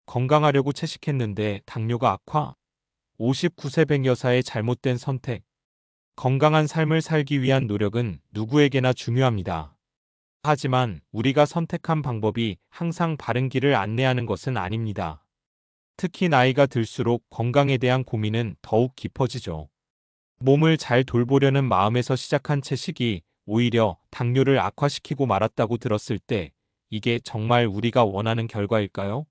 건강하려고 채식했는데 당뇨가 악화. 59세 여사의 잘못된 선택. 건강한 삶을 살기 위한 노력은 누구에게나 중요합니다. 하지만 우리가 선택한 방법이 항상 바른 길을 안내하는 것은 아닙니다. 특히 나이가 들수록 건강에 대한 고민은 더욱 깊어지죠. 몸을 잘 돌보려는 마음에서 시작한 채식이 오히려 당뇨를 악화시키고 말았다고 들었을 때 이게 정말 우리가 원하는 결과일까요?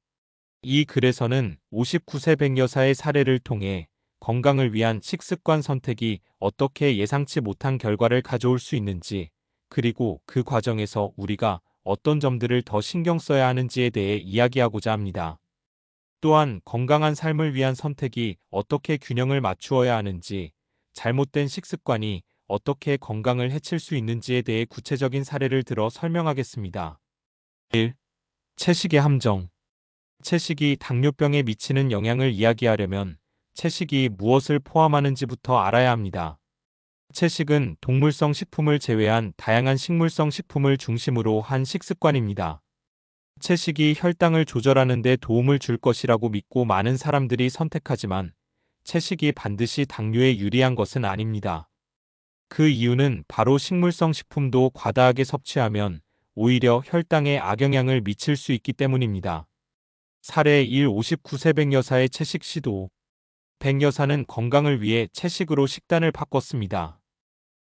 이 글에서는 59세 백여사의 사례를 통해 건강을 위한 식습관 선택이 어떻게 예상치 못한 결과를 가져올 수 있는지, 그리고 그 과정에서 우리가 어떤 점들을 더 신경 써야 하는지에 대해 이야기하고자 합니다. 또한 건강한 삶을 위한 선택이 어떻게 균형을 맞추어야 하는지, 잘못된 식습관이 어떻게 건강을 해칠 수 있는지에 대해 구체적인 사례를 들어 설명하겠습니다. 1. 채식의 함정. 채식이 당뇨병에 미치는 영향을 이야기하려면 채식이 무엇을 포함하는지부터 알아야 합니다. 채식은 동물성 식품을 제외한 다양한 식물성 식품을 중심으로 한 식습관입니다. 채식이 혈당을 조절하는 데 도움을 줄 것이라고 믿고 많은 사람들이 선택하지만 채식이 반드시 당뇨에 유리한 것은 아닙니다. 그 이유는 바로 식물성 식품도 과다하게 섭취하면 오히려 혈당에 악영향을 미칠 수 있기 때문입니다. 사례 1. 59세 백여사의 채식 시도. 백여사는 건강을 위해 채식으로 식단을 바꿨습니다.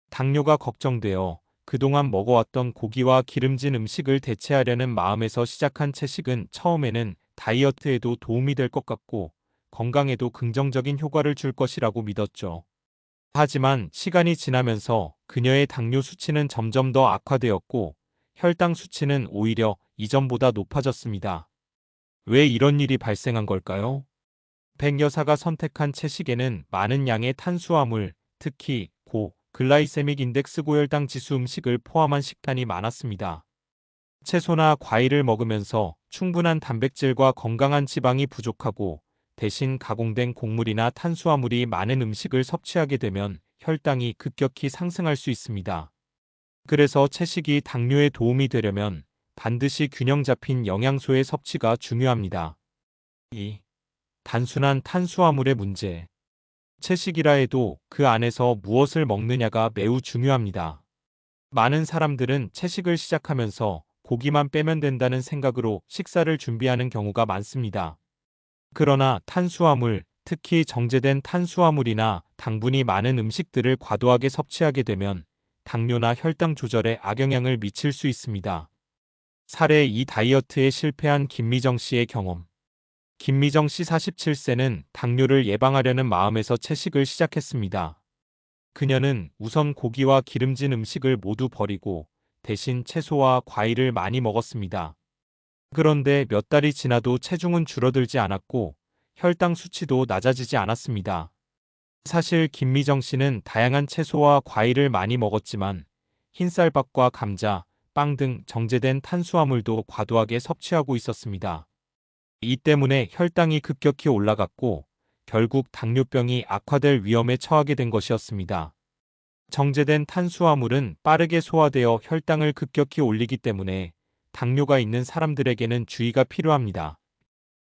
당뇨가 걱정되어 그동안 먹어왔던 고기와 기름진 음식을 대체하려는 마음에서 시작한 채식은 처음에는 다이어트에도 도움이 될 것 같고 건강에도 긍정적인 효과를 줄 것이라고 믿었죠. 하지만 시간이 지나면서 그녀의 당뇨 수치는 점점 더 악화되었고 혈당 수치는 오히려 이전보다 높아졌습니다. 왜 이런 일이 발생한 걸까요? 백 여사가 선택한 채식에는 많은 양의 탄수화물, 특히 글라이세믹 인덱스 고혈당 지수 음식을 포함한 식단이 많았습니다. 채소나 과일을 먹으면서 충분한 단백질과 건강한 지방이 부족하고 대신 가공된 곡물이나 탄수화물이 많은 음식을 섭취하게 되면 혈당이 급격히 상승할 수 있습니다. 그래서 채식이 당뇨에 도움이 되려면 반드시 균형 잡힌 영양소의 섭취가 중요합니다. 2. 단순한 탄수화물의 문제. 채식이라 해도 그 안에서 무엇을 먹느냐가 매우 중요합니다. 많은 사람들은 채식을 시작하면서 고기만 빼면 된다는 생각으로 식사를 준비하는 경우가 많습니다. 그러나 탄수화물, 특히 정제된 탄수화물이나 당분이 많은 음식들을 과도하게 섭취하게 되면 당뇨나 혈당 조절에 악영향을 미칠 수 있습니다. 사례 2. 다이어트에 실패한 김미정 씨의 경험. 김미정 씨 47세는 당뇨를 예방하려는 마음에서 채식을 시작했습니다. 그녀는 우선 고기와 기름진 음식을 모두 버리고 대신 채소와 과일을 많이 먹었습니다. 그런데 몇 달이 지나도 체중은 줄어들지 않았고 혈당 수치도 낮아지지 않았습니다. 사실 김미정 씨는 다양한 채소와 과일을 많이 먹었지만 흰쌀밥과 감자, 빵 등 정제된 탄수화물도 과도하게 섭취하고 있었습니다. 이 때문에 혈당이 급격히 올라갔고 결국 당뇨병이 악화될 위험에 처하게 된 것이었습니다. 정제된 탄수화물은 빠르게 소화되어 혈당을 급격히 올리기 때문에 당뇨가 있는 사람들에게는 주의가 필요합니다.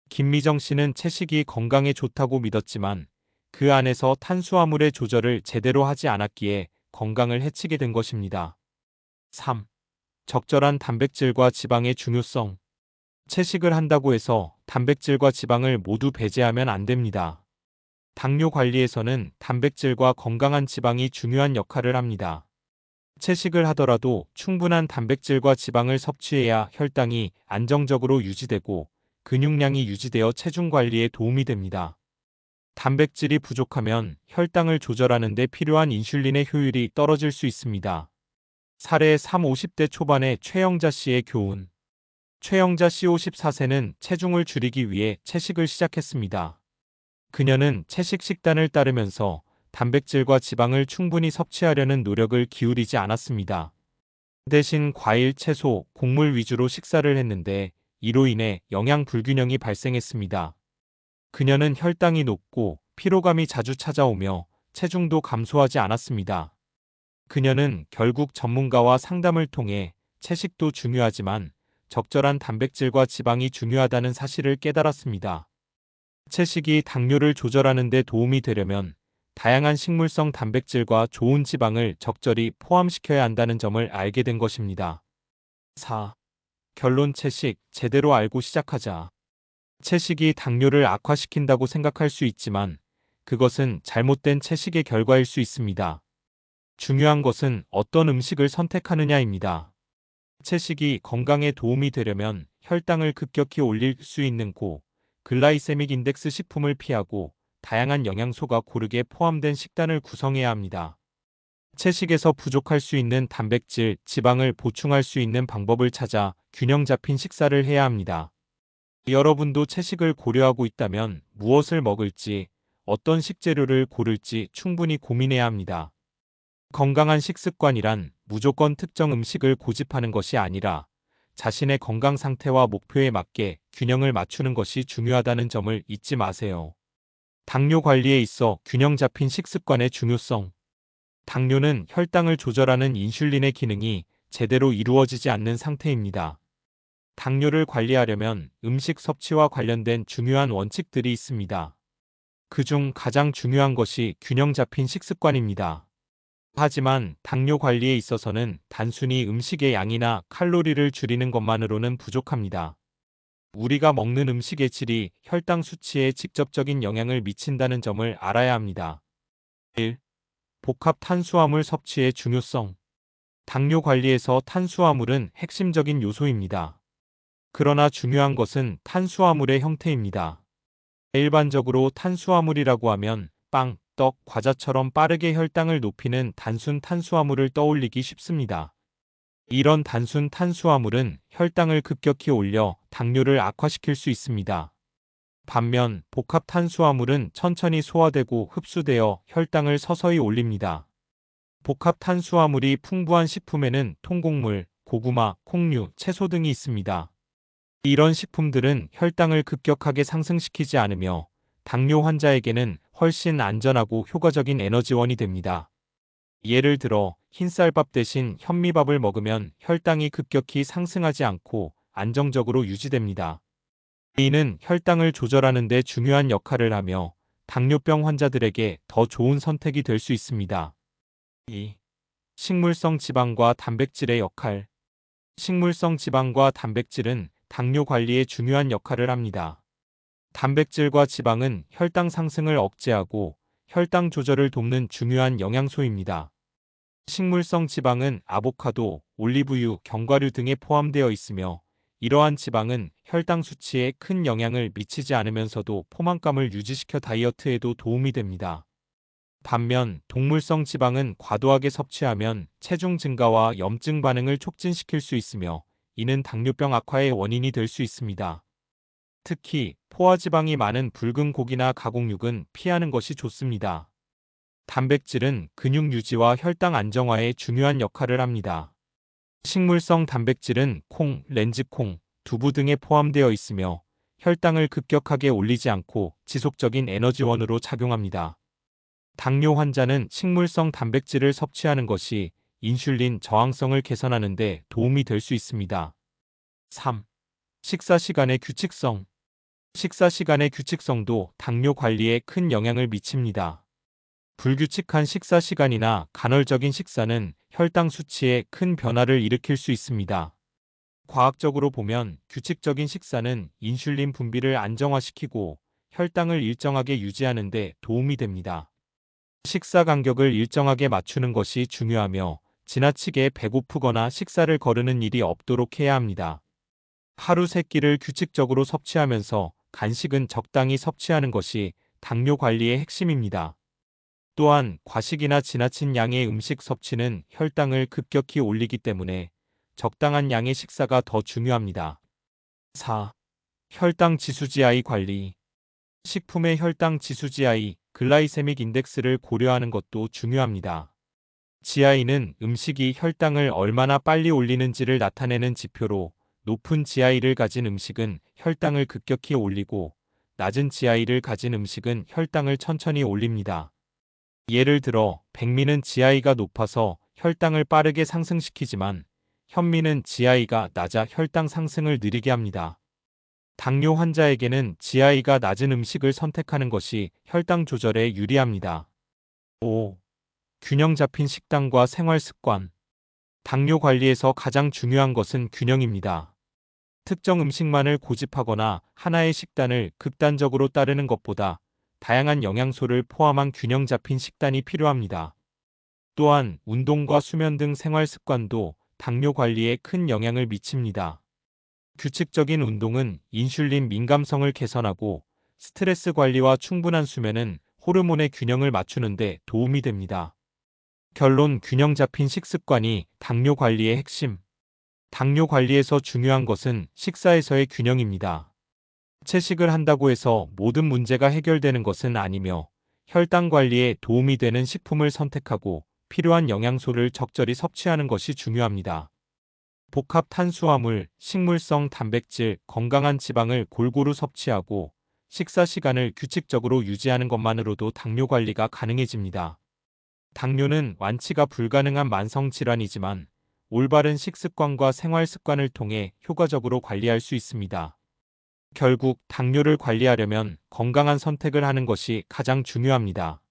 김미정 씨는 채식이 건강에 좋다고 믿었지만 그 안에서 탄수화물의 조절을 제대로 하지 않았기에 건강을 해치게 된 것입니다. 3. 적절한 단백질과 지방의 중요성. 채식을 한다고 해서 단백질과 지방을 모두 배제하면 안 됩니다. 당뇨 관리에서는 단백질과 건강한 지방이 중요한 역할을 합니다. 채식을 하더라도 충분한 단백질과 지방을 섭취해야 혈당이 안정적으로 유지되고 근육량이 유지되어 체중 관리에 도움이 됩니다. 단백질이 부족하면 혈당을 조절하는 데 필요한 인슐린의 효율이 떨어질 수 있습니다. 사례 3. 50대 초반의 최영자 씨의 교훈. 최영자 씨 54세는 체중을 줄이기 위해 채식을 시작했습니다. 그녀는 채식 식단을 따르면서 단백질과 지방을 충분히 섭취하려는 노력을 기울이지 않았습니다. 대신 과일, 채소, 곡물 위주로 식사를 했는데 이로 인해 영양 불균형이 발생했습니다. 그녀는 혈당이 높고 피로감이 자주 찾아오며 체중도 감소하지 않았습니다. 그녀는 결국 전문가와 상담을 통해 채식도 중요하지만 적절한 단백질과 지방이 중요하다는 사실을 깨달았습니다. 채식이 당뇨를 조절하는 데 도움이 되려면 다양한 식물성 단백질과 좋은 지방을 적절히 포함시켜야 한다는 점을 알게 된 것입니다. 4. 결론 채식, 제대로 알고 시작하자. 채식이 당뇨를 악화시킨다고 생각할 수 있지만 그것은 잘못된 채식의 결과일 수 있습니다. 중요한 것은 어떤 음식을 선택하느냐입니다. 채식이 건강에 도움이 되려면 혈당을 급격히 올릴 수 있는 글라이세믹 인덱스 식품을 피하고 다양한 영양소가 고르게 포함된 식단을 구성해야 합니다. 채식에서 부족할 수 있는 단백질, 지방을 보충할 수 있는 방법을 찾아 균형 잡힌 식사를 해야 합니다. 여러분도 채식을 고려하고 있다면 무엇을 먹을지, 어떤 식재료를 고를지 충분히 고민해야 합니다. 건강한 식습관이란 무조건 특정 음식을 고집하는 것이 아니라 자신의 건강 상태와 목표에 맞게 균형을 맞추는 것이 중요하다는 점을 잊지 마세요. 당뇨 관리에 있어 균형 잡힌 식습관의 중요성. 당뇨는 혈당을 조절하는 인슐린의 기능이 제대로 이루어지지 않는 상태입니다. 당뇨를 관리하려면 음식 섭취와 관련된 중요한 원칙들이 있습니다. 그중 가장 중요한 것이 균형 잡힌 식습관입니다. 하지만 당뇨 관리에 있어서는 단순히 음식의 양이나 칼로리를 줄이는 것만으로는 부족합니다. 우리가 먹는 음식의 질이 혈당 수치에 직접적인 영향을 미친다는 점을 알아야 합니다. 1. 복합 탄수화물 섭취의 중요성. 당뇨 관리에서 탄수화물은 핵심적인 요소입니다. 그러나 중요한 것은 탄수화물의 형태입니다. 일반적으로 탄수화물이라고 하면 빵, 떡, 과자처럼 빠르게 혈당을 높이는 단순 탄수화물을 떠올리기 쉽습니다. 이런 단순 탄수화물은 혈당을 급격히 올려 당뇨를 악화시킬 수 있습니다. 반면 복합 탄수화물은 천천히 소화되고 흡수되어 혈당을 서서히 올립니다. 복합 탄수화물이 풍부한 식품에는 통곡물, 고구마, 콩류, 채소 등이 있습니다. 이런 식품들은 혈당을 급격하게 상승시키지 않으며 당뇨 환자에게는 훨씬 안전하고 효과적인 에너지원이 됩니다. 예를 들어 흰쌀밥 대신 현미밥을 먹으면 혈당이 급격히 상승하지 않고 안정적으로 유지됩니다. 이는 혈당을 조절하는 데 중요한 역할을 하며 당뇨병 환자들에게 더 좋은 선택이 될 수 있습니다. 2. 식물성 지방과 단백질의 역할. 식물성 지방과 단백질은 당뇨 관리에 중요한 역할을 합니다. 단백질과 지방은 혈당 상승을 억제하고 혈당 조절을 돕는 중요한 영양소입니다. 식물성 지방은 아보카도, 올리브유, 견과류 등에 포함되어 있으며 이러한 지방은 혈당 수치에 큰 영향을 미치지 않으면서도 포만감을 유지시켜 다이어트에도 도움이 됩니다. 반면 동물성 지방은 과도하게 섭취하면 체중 증가와 염증 반응을 촉진시킬 수 있으며 이는 당뇨병 악화의 원인이 될 수 있습니다. 특히 포화지방이 많은 붉은 고기나 가공육은 피하는 것이 좋습니다. 단백질은 근육 유지와 혈당 안정화에 중요한 역할을 합니다. 식물성 단백질은 콩, 렌즈콩, 두부 등에 포함되어 있으며 혈당을 급격하게 올리지 않고 지속적인 에너지원으로 작용합니다. 당뇨 환자는 식물성 단백질을 섭취하는 것이 인슐린 저항성을 개선하는 데 도움이 될 수 있습니다. 3. 식사 시간의 규칙성. 식사 시간의 규칙성도 당뇨 관리에 큰 영향을 미칩니다. 불규칙한 식사 시간이나 간헐적인 식사는 혈당 수치에 큰 변화를 일으킬 수 있습니다. 과학적으로 보면 규칙적인 식사는 인슐린 분비를 안정화시키고 혈당을 일정하게 유지하는 데 도움이 됩니다. 식사 간격을 일정하게 맞추는 것이 중요하며 지나치게 배고프거나 식사를 거르는 일이 없도록 해야 합니다. 하루 3끼를 규칙적으로 섭취하면서 간식은 적당히 섭취하는 것이 당뇨 관리의 핵심입니다. 또한 과식이나 지나친 양의 음식 섭취는 혈당을 급격히 올리기 때문에 적당한 양의 식사가 더 중요합니다. 4. 혈당 지수 GI 관리. 식품의 혈당 지수 GI, 글라이세믹 인덱스를 고려하는 것도 중요합니다. GI는 음식이 혈당을 얼마나 빨리 올리는지를 나타내는 지표로 높은 GI를 가진 음식은 혈당을 급격히 올리고 낮은 GI를 가진 음식은 혈당을 천천히 올립니다. 예를 들어 백미는 GI가 높아서 혈당을 빠르게 상승시키지만 현미는 GI가 낮아 혈당 상승을 느리게 합니다. 당뇨 환자에게는 GI가 낮은 음식을 선택하는 것이 혈당 조절에 유리합니다. 5. 균형 잡힌 식단과 생활 습관. 당뇨 관리에서 가장 중요한 것은 균형입니다. 특정 음식만을 고집하거나 하나의 식단을 극단적으로 따르는 것보다 다양한 영양소를 포함한 균형 잡힌 식단이 필요합니다. 또한 운동과 수면 등 생활 습관도 당뇨 관리에 큰 영향을 미칩니다. 규칙적인 운동은 인슐린 민감성을 개선하고 스트레스 관리와 충분한 수면은 호르몬의 균형을 맞추는 데 도움이 됩니다. 결론: 균형 잡힌 식습관이 당뇨 관리의 핵심. 당뇨 관리에서 중요한 것은 식사에서의 균형입니다. 채식을 한다고 해서 모든 문제가 해결되는 것은 아니며 혈당 관리에 도움이 되는 식품을 선택하고 필요한 영양소를 적절히 섭취하는 것이 중요합니다. 복합 탄수화물, 식물성 단백질, 건강한 지방을 골고루 섭취하고 식사 시간을 규칙적으로 유지하는 것만으로도 당뇨 관리가 가능해집니다. 당뇨는 완치가 불가능한 만성 질환이지만 올바른 식습관과 생활 습관을 통해 효과적으로 관리할 수 있습니다. 결국 당뇨를 관리하려면 건강한 선택을 하는 것이 가장 중요합니다.